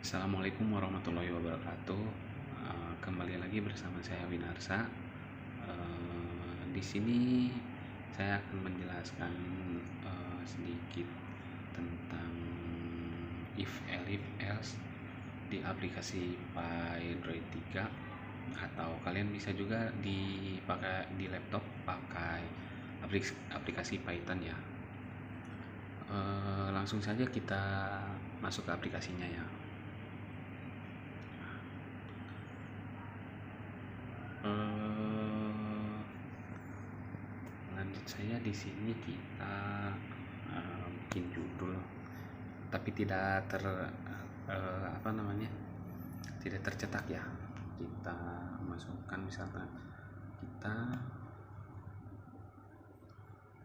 Assalamualaikum warahmatullahi wabarakatuh. Kembali lagi bersama saya Winarsa. Di sini saya akan menjelaskan sedikit tentang if elif else di aplikasi Android 3, atau kalian bisa juga dipakai di laptop pakai aplikasi Python ya. Langsung saja kita masuk ke aplikasinya ya. Lanjut saja, di sini kita bikin judul, tapi tidak tidak tercetak ya. Kita masukkan misalkan kita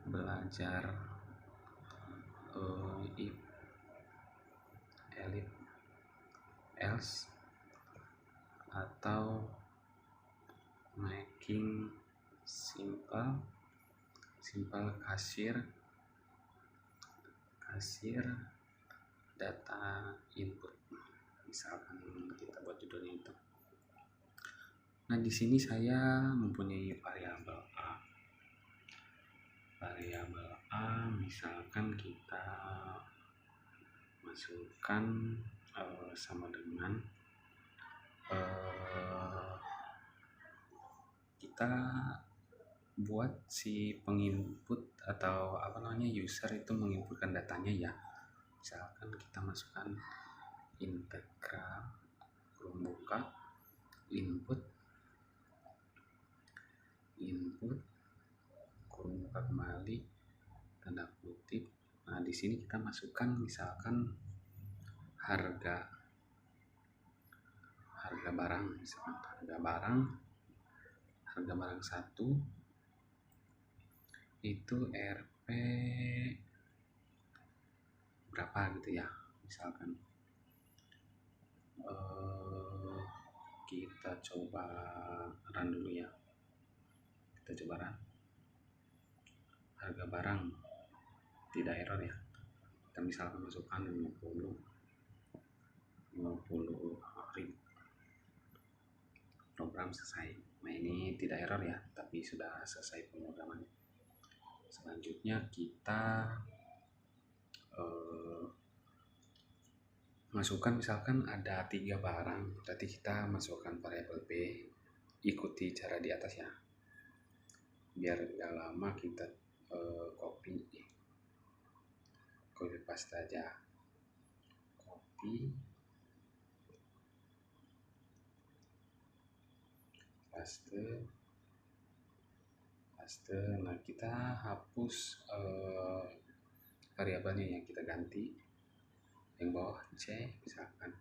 belajar if elif else atau making simple kasir data input, misalkan kita buat judulnya itu. Nah, di sini saya mempunyai variabel A, misalkan kita masukkan sama dengan kita buat si penginput atau user itu menginputkan datanya ya. Misalkan kita masukkan integral kurung buka input kurung buka kembali tanda kutip. Nah, di sini kita masukkan misalkan harga barang, misalkan harga barang 1 itu Rp berapa gitu ya. Misalkan kita coba run dulu ya. Kita coba run. Harga barang tidak error ya. Kita misalkan masukkan 50 ribu. Program selesai. Nah, ini tidak error ya, tapi sudah selesai pemrograman. Selanjutnya kita masukkan misalkan ada 3 barang, berarti kita masukkan variabel B. Ikuti cara di atas ya, biar gak lama. Kita copy paste aja, copy paste. Nah, kita hapus variabelnya yang kita ganti yang bawah C, misalkan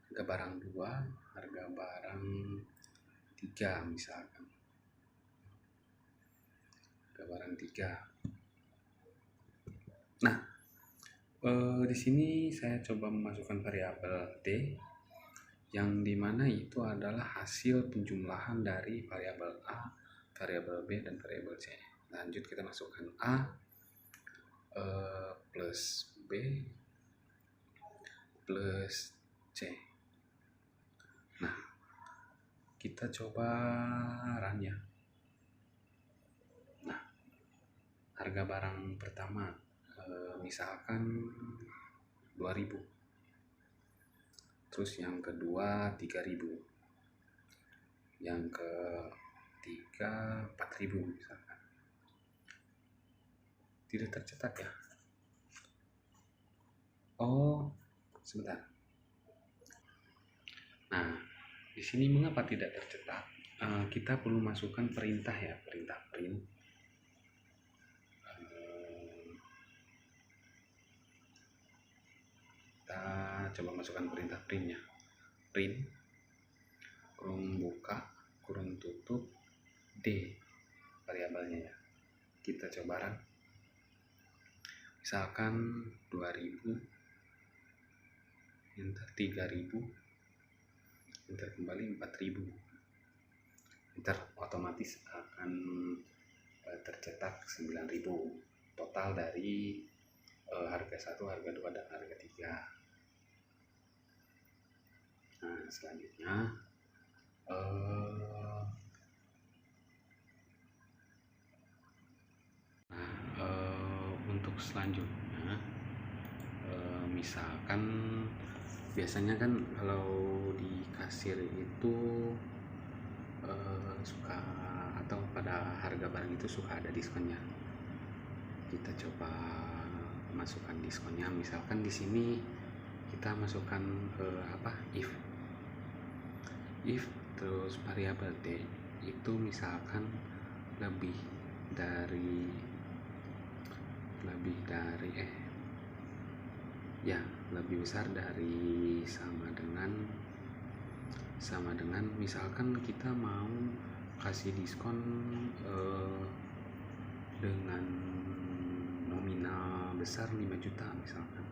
harga barang 2, harga barang 3, misalkan harga barang 3. Nah, di sini saya coba memasukkan variabel D, yang dimana itu adalah hasil penjumlahan dari variabel A, variabel B, dan variabel C. Lanjut kita masukkan A plus B plus C. Nah, kita coba run ya. Nah, harga barang pertama misalkan 2000, terus yang kedua 3000, yang ketiga 4000 misalkan. Tidak tercetak ya. Oh, sebentar. Nah, di sini mengapa tidak tercetak? Kita perlu masukkan perintah ya, perintah print. Kita coba masukkan perintah printnya. Print kurung buka kurung tutup D variabelnya ya. Kita coba run. Misalkan 2000, enter 3000, enter kembali 4000, enter, otomatis akan tercetak 9000 total dari harga 1, harga 2, dan harga 3. selanjutnya eh, untuk selanjutnya misalkan biasanya kan kalau di kasir itu suka atau pada harga barang itu suka ada diskonnya. Kita coba masukkan diskonnya, misalkan di sini kita masukkan if terus variabel d itu misalkan lebih dari lebih besar dari sama dengan misalkan kita mau kasih diskon dengan nominal besar 5 juta misalkan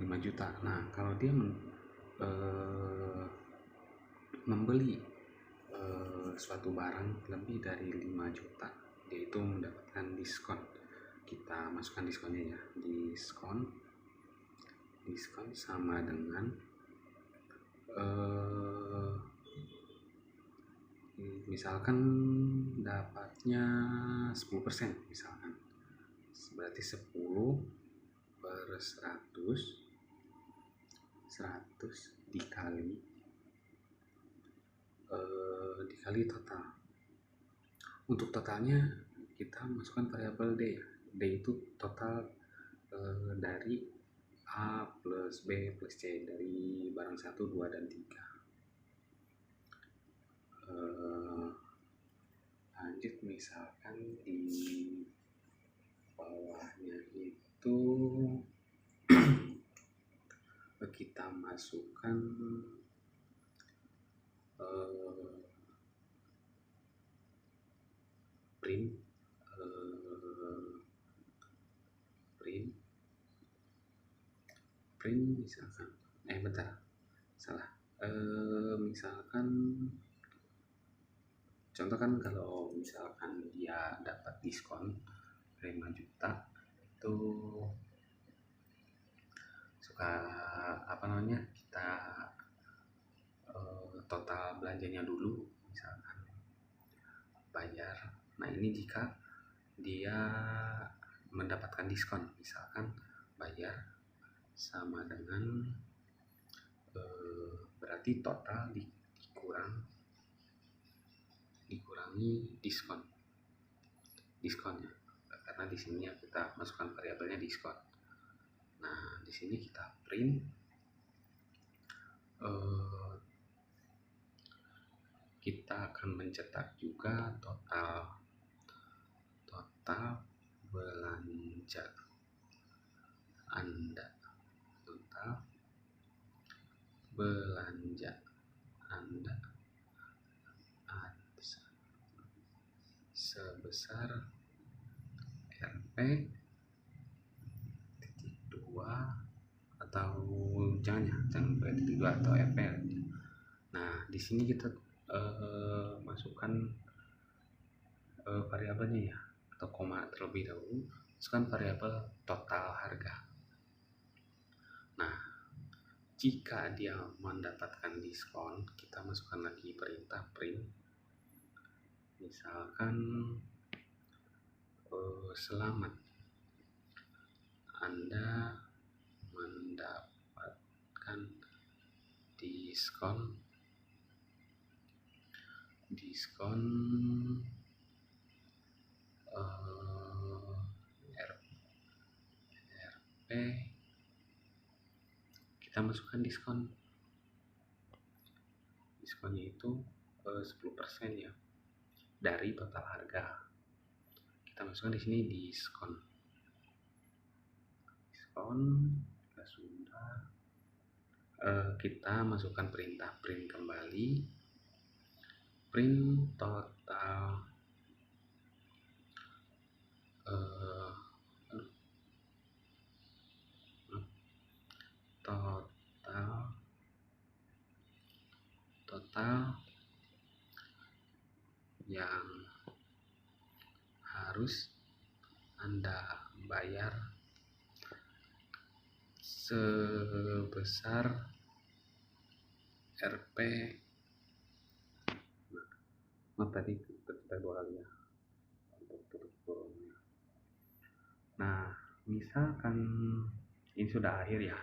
5 juta. Nah, kalau dia membeli suatu barang lebih dari 5 juta, dia itu mendapatkan diskon. Kita masukkan diskonnya ya. Diskon sama dengan misalkan dapatnya 10% misalkan. Berarti 10 per 100 dikali total. Untuk totalnya kita masukkan variabel D. D itu total dari A plus B plus C, dari barang 1, 2, dan 3. Lanjut, misalkan di bawahnya itu kita masukkan print misalkan misalkan contoh kan, kalau misalkan dia dapat diskon 5 juta itu suka kita total belanjanya dulu misalkan bayar. Nah, ini jika dia mendapatkan diskon, misalkan bayar sama dengan berarti total dikurangi diskonnya, karena di sini kita masukkan variabelnya diskon. Nah, di sini kita print kita akan mencetak juga total belanja Anda, sebesar Rp2 atau jangan Rp2 atau Rp. Nah, di sini kita masukkan variabelnya ya, atau koma terlebih dahulu, masukkan variabel total harga. Nah, jika dia mendapatkan diskon, kita masukkan lagi perintah print, misalkan selamat, Anda mendapatkan diskon RP. Kita masukkan diskonnya itu 10% ya dari total harga. Kita masukkan di sini diskon sudah. Kita masukkan perintah print kembali, print total yang harus Anda bayar sebesar RP. Tadi kita 2 kali ya untuk tutup kurungnya. Nah, misalkan ini sudah akhir ya.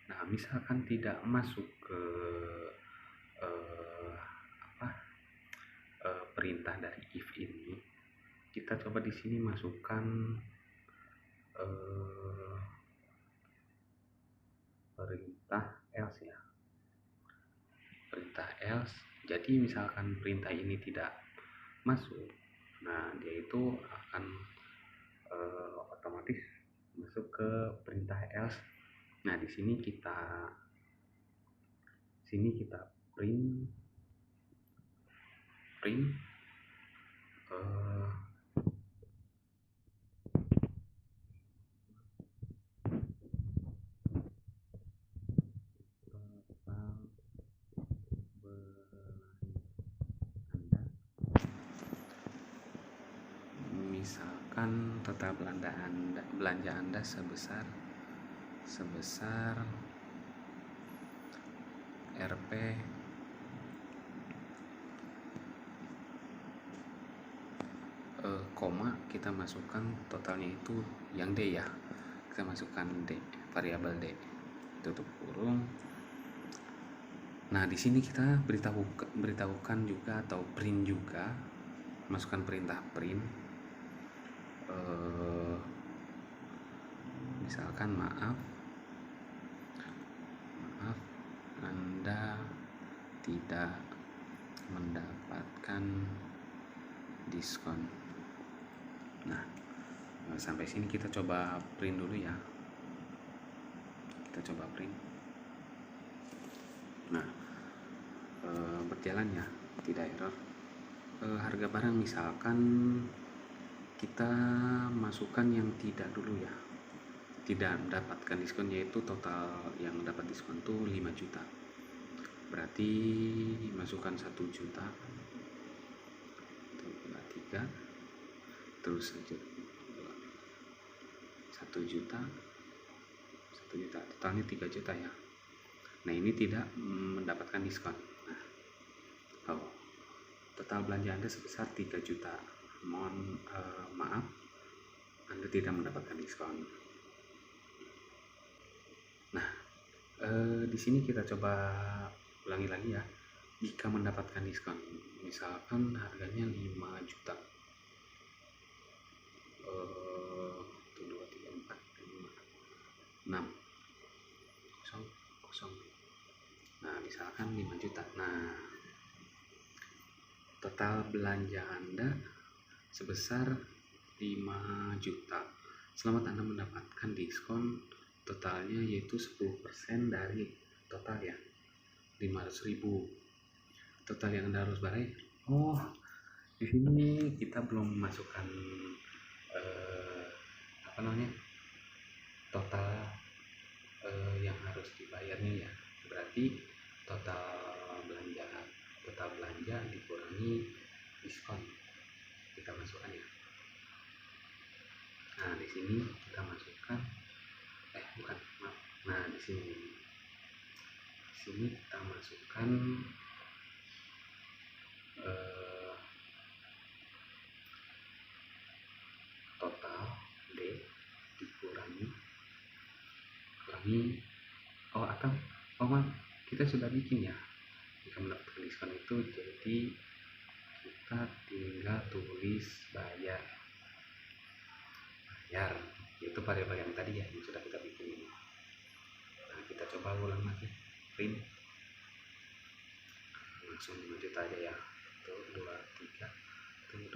Nah, misalkan tidak masuk ke perintah dari if ini, kita coba di sini masukkan perintah else ya. Perintah else. Jadi misalkan perintah ini tidak masuk, nah dia itu akan otomatis masuk ke perintah else. Nah, di sini kita print misalkan total belanja Anda sebesar Rp koma, kita masukkan totalnya itu yang D ya, kita masukkan D, variabel D, tutup kurung. Nah, di sini kita beritahukan juga atau print juga, masukkan perintah print. Misalkan maaf Anda tidak mendapatkan diskon. Nah, sampai sini kita coba print dulu ya. Kita coba print. Nah, berjalan ya, tidak error. Harga barang misalkan kita masukkan yang tidak dulu ya, tidak mendapatkan diskon, yaitu total yang dapat diskon tuh 5 juta. Berarti masukkan 1 juta, 3, terus 1 juta, totalnya 3 juta ya. Nah, ini tidak mendapatkan diskon. Nah, total belanja Anda sebesar 3 juta. Mohon maaf, Anda tidak mendapatkan diskon. Nah, di sini kita coba ulangi lagi ya. Jika mendapatkan diskon, misalkan harganya 5 juta. 1, 2, 3, 4, 5, 6, 0. Nah, misalkan 5 juta. Nah, total belanja Anda sebesar 5 juta. Selamat, Anda mendapatkan diskon totalnya yaitu 10% dari total ya, 500.000. Total yang Anda harus bayar. Di sini kita belum masukkan total yang harus dibayarnya ya. Berarti total belanja dikurangi diskon, kita masukkan ya. Nah, di sini kita masukkan Nah, di sini kita masukkan total D dikurangi kita sudah bikin ya. Jika mendapatkan diskon itu, jadi kita tinggal tulis bayar, yaitu variabel yang tadi ya, yang sudah kita bikin. Nah, kita coba ulang lagi, print langsung 5 juta aja ya. 1, 2, 3, 0.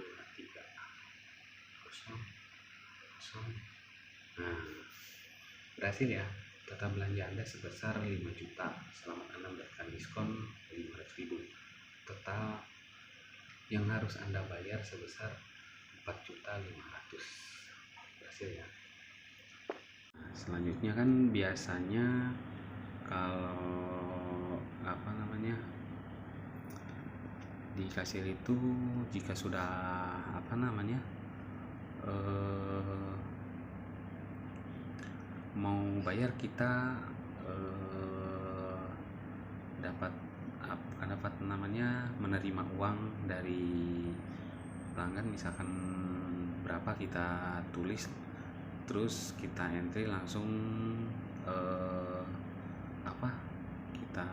Nah, berhasil ya. Total belanja Anda sebesar 5 juta. Selamat, Anda mendapatkan diskon 500.000. Total yang harus Anda bayar sebesar 4.500.000. Berhasil ya. Nah, selanjutnya kan biasanya kalau di kasir itu, jika sudah mau bayar, kita dapat akan dapat namanya menerima uang dari pelanggan, misalkan berapa kita tulis, terus kita entry langsung kita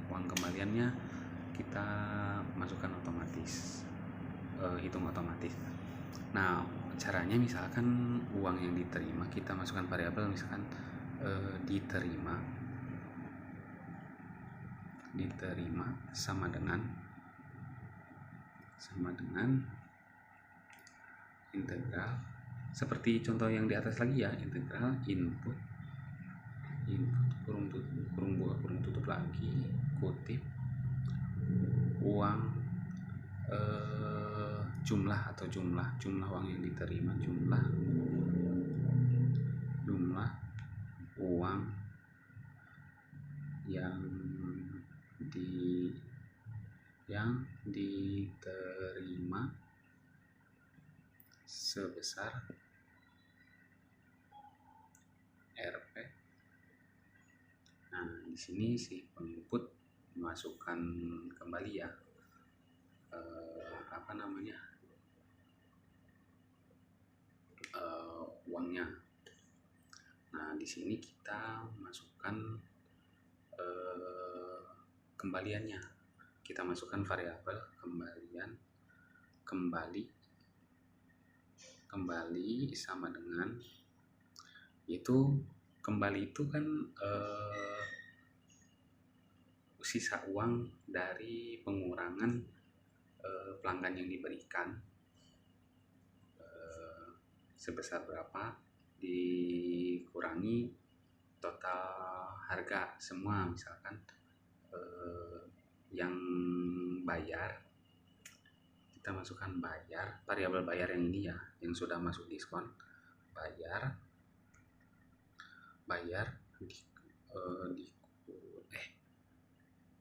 uang kembaliannya kita masukkan otomatis, hitung otomatis. Nah, caranya misalkan uang yang diterima kita masukkan variabel, misalkan diterima sama dengan integral, seperti contoh yang di atas lagi ya, integral input kurung tutup lagi kutip uang jumlah uang yang diterima, jumlah uang yang diterima sebesar Rp. Nah, di sini si penginput masukkan kembali ya uangnya. Nah, di sini kita masukkan kembaliannya. Kita masukkan variabel kembali sama dengan, itu kembali itu kan sisa uang dari pengurangan pelanggan yang diberikan sebesar berapa dikurangi total harga semua, misalkan yang bayar kita masukkan variabel bayar yang ini ya, yang sudah masuk diskon,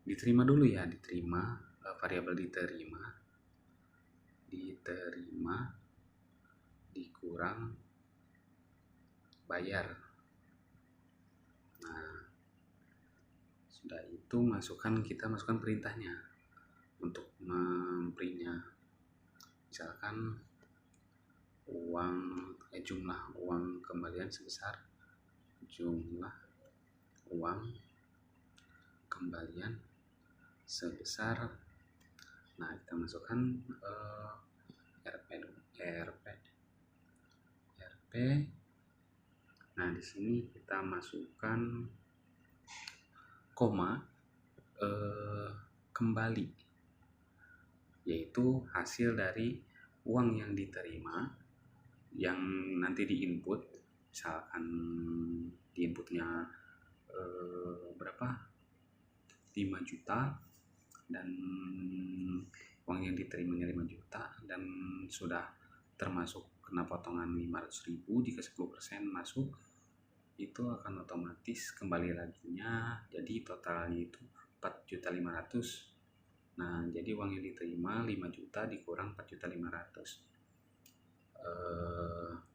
diterima dulu ya, variabel diterima dikurang bayar. Nah, sudah itu kita masukkan perintahnya untuk memprintnya, misalkan jumlah uang kembalian sebesar nah kita masukkan RP. Nah, di sini kita masukkan koma kembali, yaitu hasil dari uang yang diterima yang nanti diinput, misalkan diinputnya berapa 5 juta dan uang yang diterimanya 5 juta dan sudah termasuk kena potongan 500.000 jika 10% masuk, itu akan otomatis kembali laginya, jadi totalnya itu 4.500.000. Nah, jadi uang yang diterima 5 juta dikurang 4.500.000.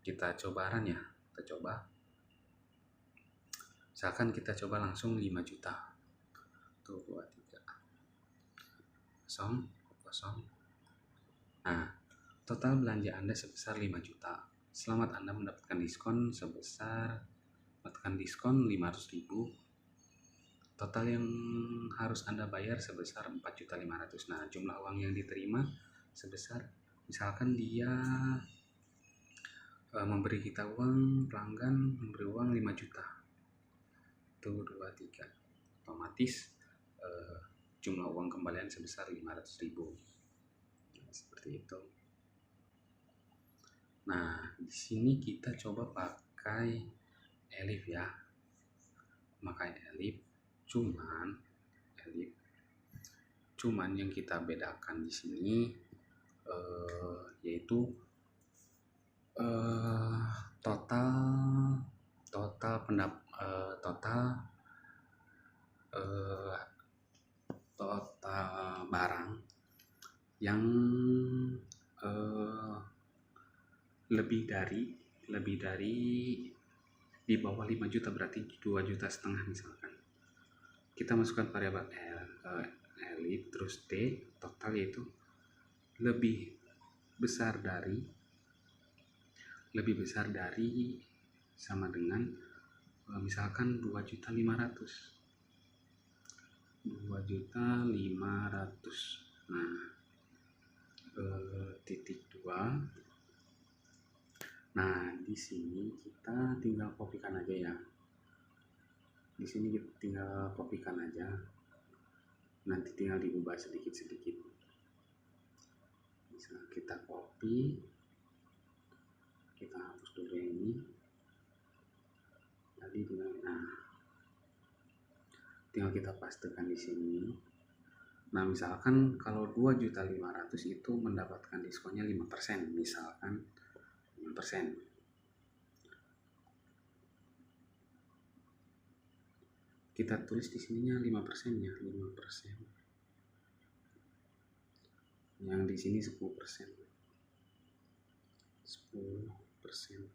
Kita coba misalkan kita coba langsung 5 juta. 1, 2, 3 0. Nah, total belanja Anda sebesar 5 juta. Selamat, Anda mendapatkan diskon 500.000. Total yang harus Anda bayar sebesar 4.500.000. Nah, jumlah uang yang diterima sebesar, misalkan dia memberi kita uang, pelanggan memberi uang 5 juta. 1, 2, 3. Otomatis jumlah uang kembalian sebesar 500.000. Seperti itu. Nah, di sini kita coba pakai elif ya. Cuman yang kita bedakan di sini yaitu total barang yang lebih dari di bawah 5 juta, berarti 2,5 juta misalkan. kita masukkan variabel L terus D total, yaitu lebih besar dari sama dengan misalkan 2.500.000. Nah, titik 2. Nah, di sini kita tinggal kopikan aja ya. Di sini kita tinggal kopikan aja. Nanti tinggal diubah sedikit-sedikit. Misalnya kita copy, kita hapus dulu yang ini. Jadi tinggal kita pastekan di sini. Nah, misalkan kalau 2.500.000 itu mendapatkan diskonnya 5%, misalkan 5%. Kita tulis di sininya 5% ya, 5%. Yang di sini 10%. 10%.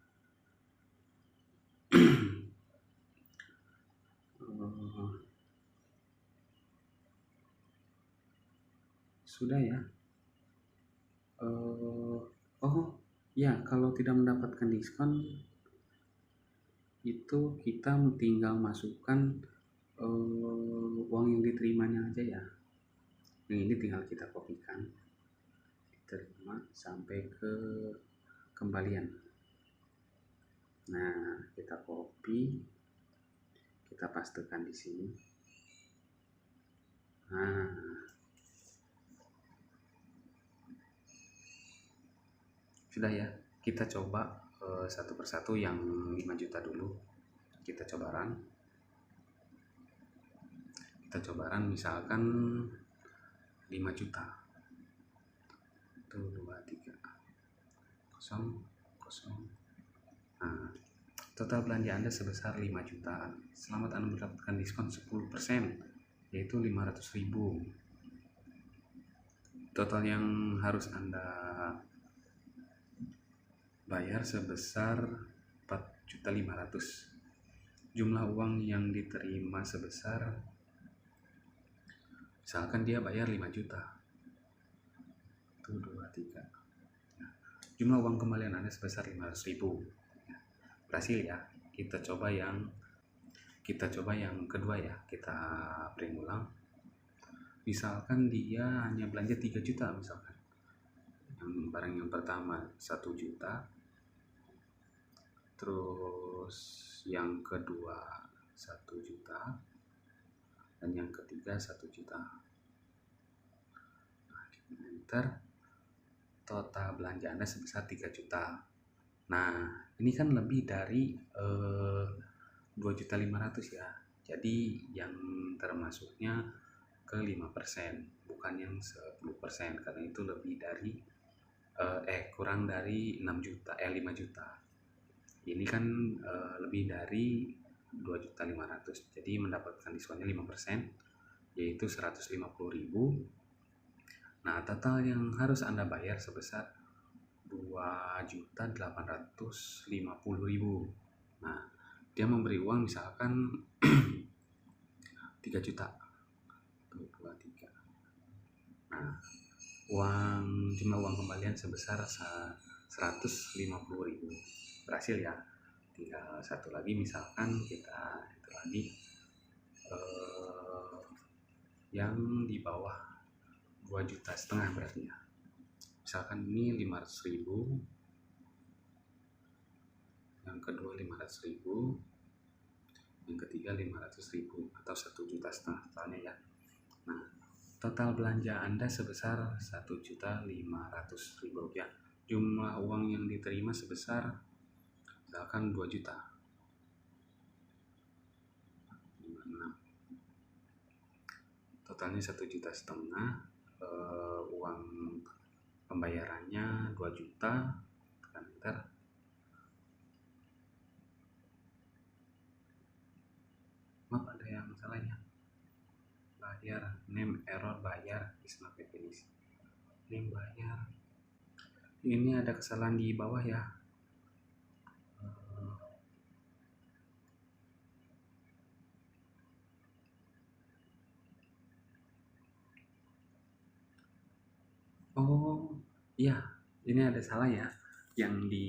Sudah ya. Ya, kalau tidak mendapatkan diskon itu kita tinggal masukkan uang yang diterimanya aja ya. Nah, ini tinggal kita kopikan, diterima sampai ke kembalian. Nah, kita copy, kita pastekan di sini. Nah, sudah ya. Kita coba satu persatu yang 5 juta dulu. Kita coba run. Misalkan 5 juta. 1, 2, 3. 0. Nah, total belanja Anda sebesar 5 juta. Selamat Anda mendapatkan diskon 10%, yaitu 500.000. Total yang harus Anda bayar sebesar 4.500.000. Jumlah uang yang diterima sebesar, misalkan dia bayar 5 juta. 1, 2, 3. Jumlah uang kembalian Anda sebesar 500.000. Berhasil ya. Kita coba yang kedua ya. Kita print ulang. Misalkan dia hanya belanja 3 juta misalkan. Yang barang yang pertama 1 juta. Terus yang kedua 1 juta. Dan yang ketiga 1 juta. Nah, enter. Total belanja Anda sebesar 3 juta. Nah, ini kan lebih dari 2.500.000 ya. Jadi yang termasuknya ke 5%, bukan yang 10%, karena itu lebih dari kurang dari 5 juta. Ini kan lebih dari 2.500.000. Jadi mendapatkan diskonnya 5%, yaitu 150.000. Nah, total yang harus Anda bayar sebesar 2.850.000. Nah, dia memberi uang misalkan 3 juta. 1, 2, 3. Nah, jumlah uang kembalian sebesar 150.000. Berhasil ya. Tinggal satu lagi, misalkan kita itu lagi yang di bawah 2,5 juta berarti ya. Misalkan ini 500.000, yang kedua 500.000, yang ketiga 500.000 atau 1,5 juta totalnya ya. Nah, total belanja Anda sebesar 1.500.000 rupiah. Jumlah uang yang diterima sebesar misalkan 2 juta. 56. Totalnya 1,5 juta. Uang pembayarannya 2 juta. Tekan enter. Maaf, ada yang salahnya. Bayar, name error bayar is not finished. Name bayar. Ini ada kesalahan di bawah ya. Iya, ini ada salah ya. Yang di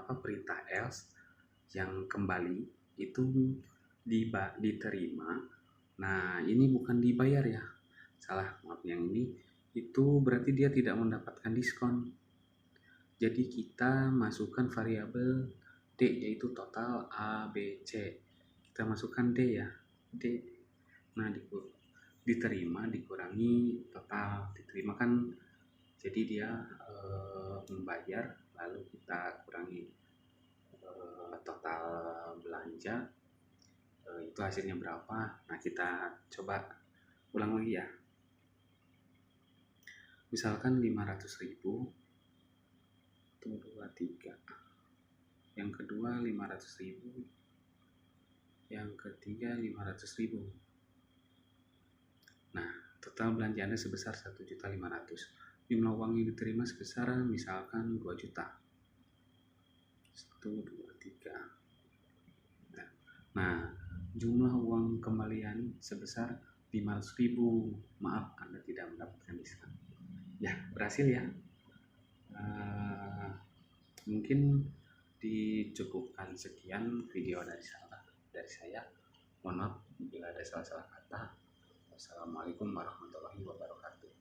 perintah else yang kembali itu diterima. Nah, ini bukan dibayar ya. Salah, maaf, yang ini itu berarti dia tidak mendapatkan diskon. Jadi kita masukkan variabel D, yaitu total A, B, C. Kita masukkan D ya, D. Nah, diterima dikurangi total. Diterima kan jadi dia membayar, lalu kita kurangi total belanja, itu hasilnya berapa. Nah, kita coba ulang lagi ya. Misalkan 500.000 itu 23, yang kedua 500.000, yang ketiga 500.000. Nah, total belanja Anda sebesar 1.500.000. Jumlah uang yang diterima sebesar misalkan 2 juta. 1, 2, 3. Nah, jumlah uang kembalian sebesar 500.000. Maaf, Anda tidak mendapatkan diskon. Ya, berhasil ya. Mungkin dicukupkan sekian video dari saya. Mohon maaf bila ada salah-salah kata. Wassalamualaikum warahmatullahi wabarakatuh.